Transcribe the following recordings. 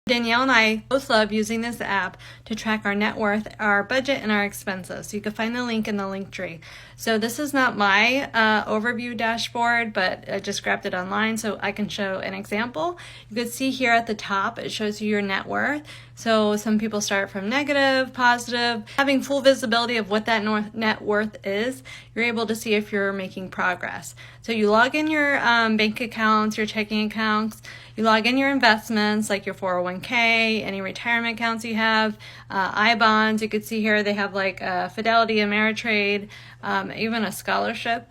Danielle and I both love using this app to track our net worth, our budget, and our expenses. So you can find the link in the link tree. So this is not my overview dashboard, but I just grabbed it online so I can show an example. You can see here at the top, it shows you your net worth. So some people start from negative, positive. Having full visibility of what that net worth is, you're able to see if you're making progress. So you log in your bank accounts, your checking accounts, you log in your investments like your 401k, any retirement accounts you have, I-bonds. You can see here they have like Fidelity, Ameritrade, even a scholarship.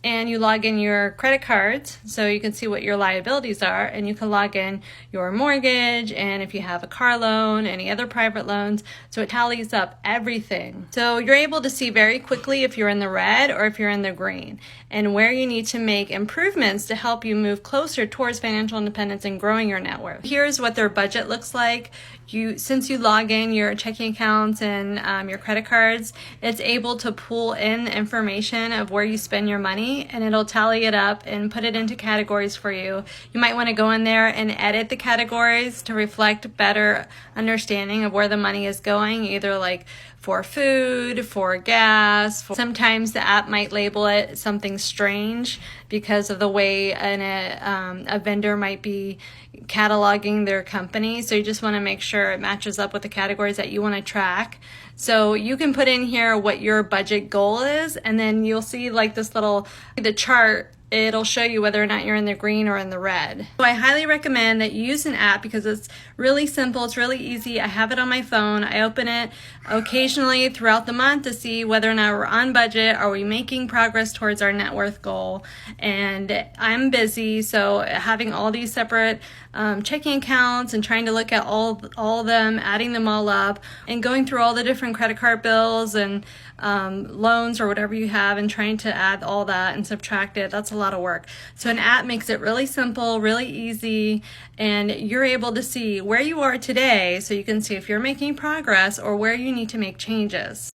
And you log in your credit cards so you can see what your liabilities are, and you can log in your mortgage and if you have a car loan, any other private loans. So it tallies up everything. So you're able to see very quickly if you're in the red or if you're in the green, and where you need to make improvements to help you move closer towards financial independence and growing your net worth. Here's what their budget looks like. Since you log in your checking accounts and your credit cards, it's able to pull in information of where you spend your money, and it'll tally it up and put it into categories for you. You might want to go in there and edit the categories to reflect better understanding of where the money is going, either like for food, for gas. Sometimes the app might label it something strange because of the way a vendor might be cataloging their company. So you just want to make sure it matches up with the categories that you want to track. So you can put in here what your budget goal is, and then you'll see like the chart. It'll show you whether or not you're in the green or in the red. So I highly recommend that you use an app because it's really simple, it's really easy. I have it on my phone. I open it occasionally throughout the month to see whether or not we're on budget, are we making progress towards our net worth goal. And I'm busy, so having all these separate checking accounts and trying to look at all of them, adding them all up, and going through all the different credit card bills and loans or whatever you have, and trying to add all that and subtract it, that's a lot of work. So an app makes it really simple, really easy, and you're able to see where you are today, so you can see if you're making progress or where you need to make changes.